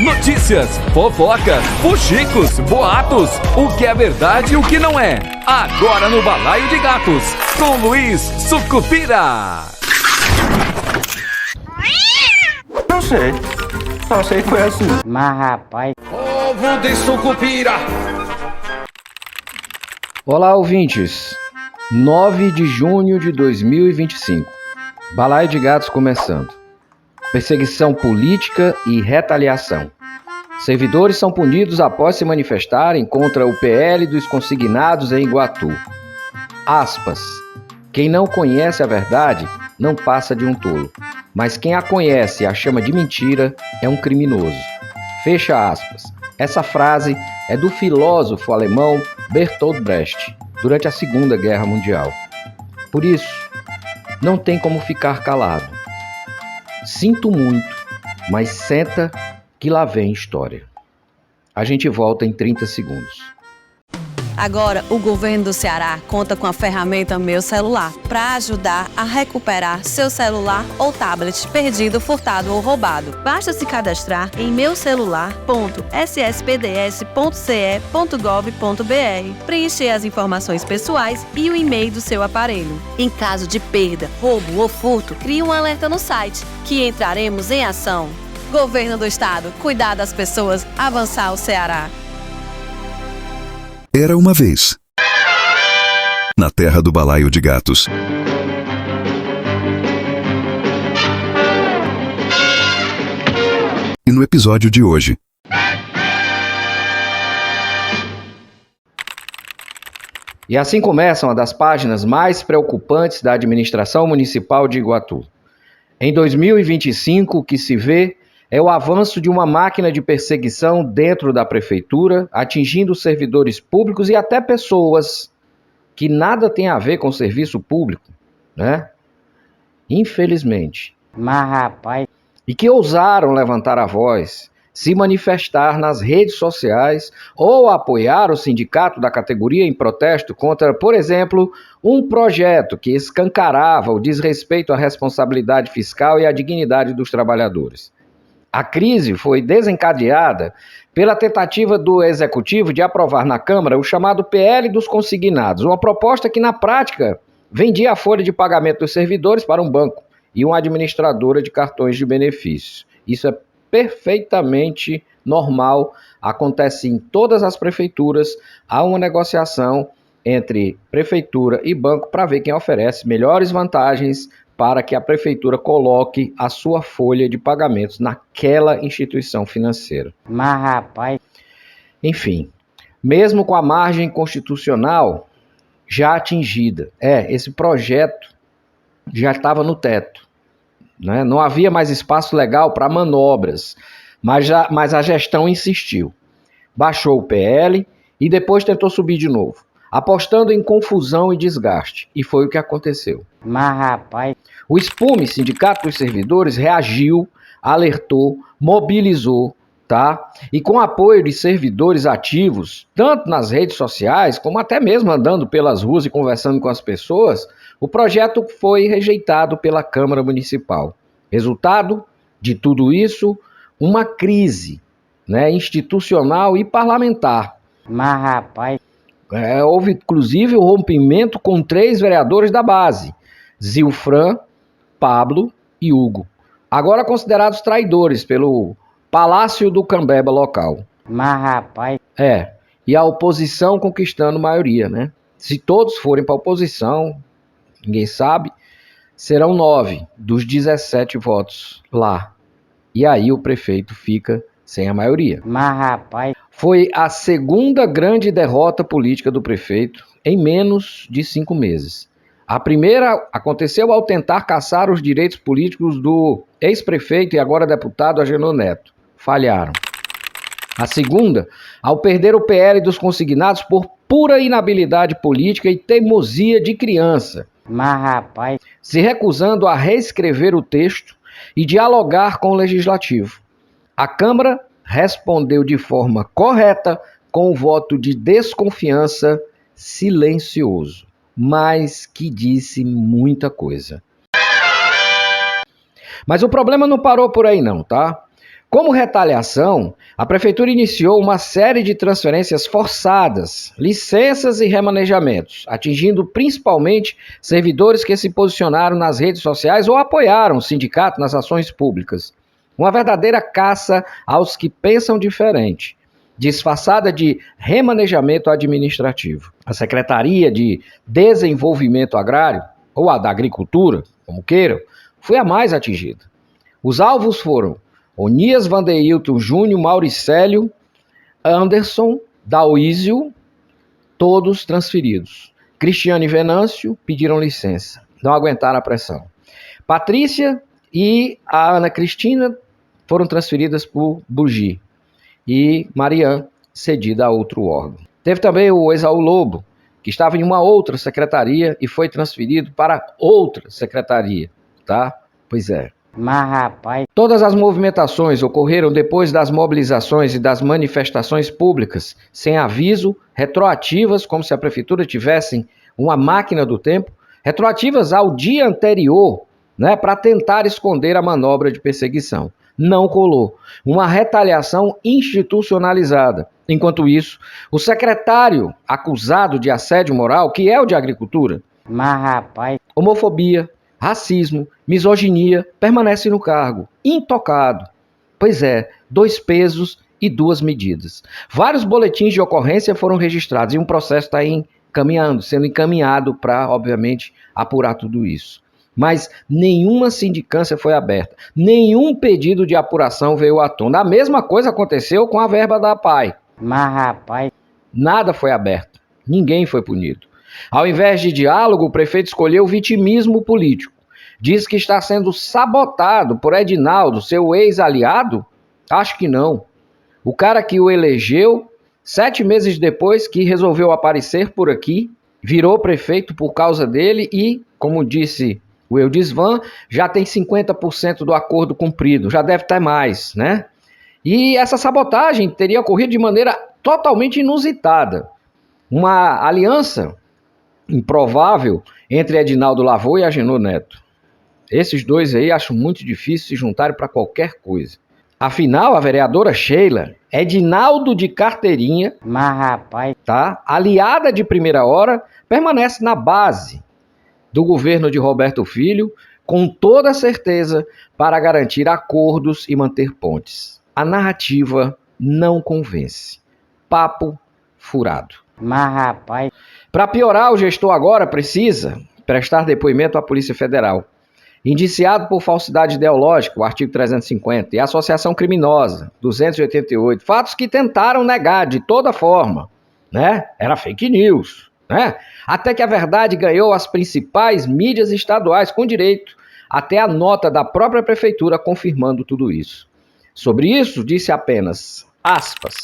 Notícias, fofocas, fuxicos, boatos, o que é verdade e o que não é. Agora no Balaio de Gatos, com Luiz Sucupira. Não sei. Só sei que foi assim. Mas rapaz... Povo de Sucupira. Olá, ouvintes. 9 de junho de 2025. Balaio de Gatos começando. Perseguição política e retaliação. Servidores são punidos após se manifestarem contra o PL dos consignados em Iguatu. Aspas. Quem não conhece a verdade não passa de um tolo, mas quem a conhece e a chama de mentira é um criminoso. Fecha aspas. Essa frase é do filósofo alemão Bertolt Brecht, durante a Segunda Guerra Mundial. Por isso, não tem como ficar calado. Sinto muito, mas senta que lá vem história. A gente volta em 30 segundos. Agora, o governo do Ceará conta com a ferramenta Meu Celular para ajudar a recuperar seu celular ou tablet perdido, furtado ou roubado. Basta se cadastrar em meucelular.sspds.ce.gov.br, preencher as informações pessoais e o e-mail do seu aparelho. Em caso de perda, roubo ou furto, crie um alerta no site, que entraremos em ação. Governo do Estado, cuidar das pessoas, avançar o Ceará. Era uma vez, na terra do Balaio de Gatos. E no episódio de hoje... E assim começa uma das páginas mais preocupantes da administração municipal de Iguatu. Em 2025, o que se vê é o avanço de uma máquina de perseguição dentro da prefeitura, atingindo servidores públicos e até pessoas que nada têm a ver com o serviço público, né? Infelizmente. Mas rapaz... E que ousaram levantar a voz, se manifestar nas redes sociais ou apoiar o sindicato da categoria em protesto contra, por exemplo, um projeto que escancarava o desrespeito à responsabilidade fiscal e à dignidade dos trabalhadores. A crise foi desencadeada pela tentativa do Executivo de aprovar na Câmara o chamado PL dos consignados, uma proposta que, na prática, vendia a folha de pagamento dos servidores para um banco e uma administradora de cartões de benefícios. Isso é perfeitamente normal, acontece em todas as prefeituras, há uma negociação entre prefeitura e banco para ver quem oferece melhores vantagens para que a prefeitura coloque a sua folha de pagamentos naquela instituição financeira. Mas rapaz... Enfim, mesmo com a margem constitucional já atingida, esse projeto já estava no teto, né? Não havia mais espaço legal para manobras, mas a gestão insistiu. Baixou o PL e depois tentou subir de novo, apostando em confusão e desgaste. E foi o que aconteceu. Mas rapaz... O SPUME, Sindicato dos Servidores, reagiu, alertou, mobilizou, tá? E com apoio de servidores ativos, tanto nas redes sociais, como até mesmo andando pelas ruas e conversando com as pessoas, o projeto foi rejeitado pela Câmara Municipal. Resultado de tudo isso, uma crise, né, institucional e parlamentar. Mas rapaz... Houve inclusive o rompimento com 3 vereadores da base, Zilfran, Pablo e Hugo, agora considerados traidores pelo Palácio do Cambeba local. Mas rapaz... E a oposição conquistando maioria, né? Se todos forem para a oposição, ninguém sabe, serão 9 dos 17 votos lá. E aí o prefeito fica sem a maioria. Mas rapaz... Foi a segunda grande derrota política do prefeito em menos de 5 meses. A primeira aconteceu ao tentar caçar os direitos políticos do ex-prefeito e agora deputado Agenor Neto. Falharam. A segunda, ao perder o PL dos consignados por pura inabilidade política e teimosia de criança. Mas rapaz... Se recusando a reescrever o texto e dialogar com o Legislativo. A Câmara respondeu de forma correta com o voto de desconfiança silencioso, mas que disse muita coisa. Mas o problema não parou por aí não, tá? Como retaliação, a prefeitura iniciou uma série de transferências forçadas, licenças e remanejamentos, atingindo principalmente servidores que se posicionaram nas redes sociais ou apoiaram o sindicato nas ações públicas. Uma verdadeira caça aos que pensam diferente, disfarçada de remanejamento administrativo. A Secretaria de Desenvolvimento Agrário, ou a da Agricultura, como queiram, foi a mais atingida. Os alvos foram Onias Vandeilton Júnior, Mauricélio, Anderson, Daoísio, todos transferidos. Cristiano e Venâncio pediram licença, não aguentaram a pressão. Patrícia e a Ana Cristina foram transferidas por Bugi e Marian cedida a outro órgão. Teve também o Exaú Lobo, que estava em uma outra secretaria e foi transferido para outra secretaria, tá? Pois é. Mas, rapaz, Todas as movimentações ocorreram depois das mobilizações e das manifestações públicas, sem aviso, retroativas, como se a prefeitura tivesse uma máquina do tempo, retroativas ao dia anterior, né, para tentar esconder a manobra de perseguição. Não colou. Uma retaliação institucionalizada. Enquanto isso, o secretário acusado de assédio moral, que é o de Agricultura, mas, rapaz, homofobia, racismo, misoginia, permanece no cargo, intocado. Pois é, 2 pesos e 2 medidas. Vários boletins de ocorrência foram registrados e um processo está sendo encaminhado para, obviamente, apurar tudo isso. Mas nenhuma sindicância foi aberta, nenhum pedido de apuração veio à tona. A mesma coisa aconteceu com a verba da APAE. mas, rapaz, Nada foi aberto, ninguém foi punido. Ao invés de diálogo, o prefeito escolheu o vitimismo político. Diz que está sendo sabotado por Edinaldo, seu ex-aliado? Acho que não. O cara que o elegeu, 7 meses depois que resolveu aparecer por aqui, virou prefeito por causa dele e, como disse o Eudisvan, já tem 50% do acordo cumprido, já deve ter mais, né? E essa sabotagem teria ocorrido de maneira totalmente inusitada. Uma aliança improvável entre Edinaldo Lavô e Agenor Neto. Esses dois aí acho muito difícil se juntarem para qualquer coisa. Afinal, a vereadora Sheila, Edinaldo de carteirinha, mas, rapaz, tá? Aliada de primeira hora, permanece na base do governo de Roberto Filho, com toda certeza, para garantir acordos e manter pontes. A narrativa não convence. Papo furado. mas, rapaz, Para piorar, o gestor agora precisa prestar depoimento à Polícia Federal. Indiciado por falsidade ideológica, o artigo 350, e associação criminosa, 288, fatos que tentaram negar de toda forma, né? Era fake news, né? Até que a verdade ganhou as principais mídias estaduais com direito, até a nota da própria prefeitura confirmando tudo isso. Sobre isso, disse apenas, aspas,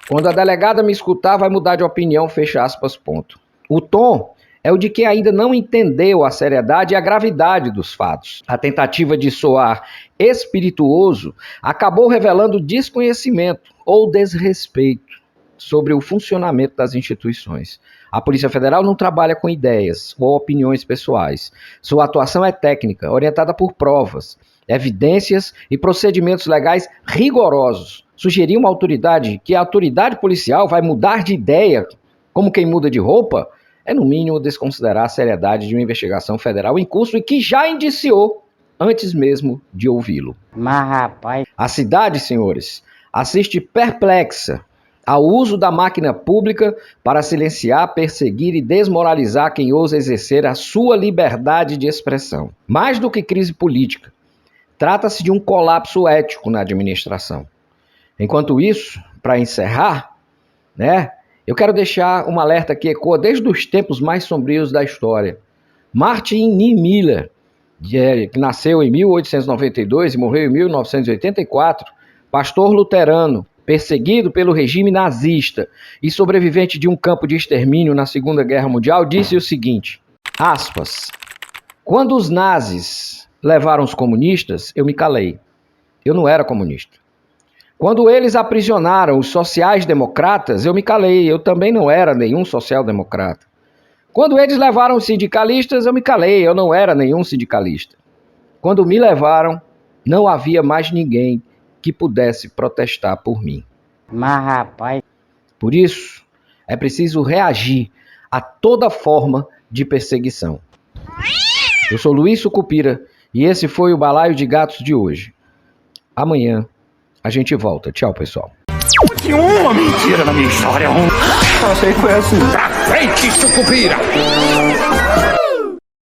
quando a delegada me escutar vai mudar de opinião, fecha aspas, ponto. O tom é o de quem ainda não entendeu a seriedade e a gravidade dos fatos. A tentativa de soar espirituoso acabou revelando desconhecimento ou desrespeito sobre o funcionamento das instituições. A Polícia Federal não trabalha com ideias ou opiniões pessoais. Sua atuação é técnica, orientada por provas, evidências e procedimentos legais rigorosos. Sugerir uma autoridade que a autoridade policial vai mudar de ideia, como quem muda de roupa, é no mínimo desconsiderar a seriedade de uma investigação federal em curso e que já indiciou antes mesmo de ouvi-lo. mas, rapaz, A cidade, senhores, assiste perplexa ao uso da máquina pública para silenciar, perseguir e desmoralizar quem ousa exercer a sua liberdade de expressão. Mais do que crise política, trata-se de um colapso ético na administração. Enquanto isso, para encerrar, né, eu quero deixar um alerta que ecoa desde os tempos mais sombrios da história. Martin Niemöller, que nasceu em 1892 e morreu em 1984, pastor luterano, perseguido pelo regime nazista e sobrevivente de um campo de extermínio na Segunda Guerra Mundial, disse o seguinte, aspas, quando os nazis levaram os comunistas, eu me calei. Eu não era comunista. Quando eles aprisionaram os sociais-democratas, eu me calei. Eu também não era nenhum social-democrata. Quando eles levaram os sindicalistas, eu me calei. Eu não era nenhum sindicalista. Quando me levaram, não havia mais ninguém que pudesse protestar por mim. Mas rapaz, Por isso, é preciso reagir a toda forma de perseguição. Eu sou Luiz Sucupira e esse foi o Balaio de Gatos de hoje. Amanhã a gente volta. Tchau, pessoal. Que uma mentira na minha história. Só achei que foi assim. Pra frente, Sucupira!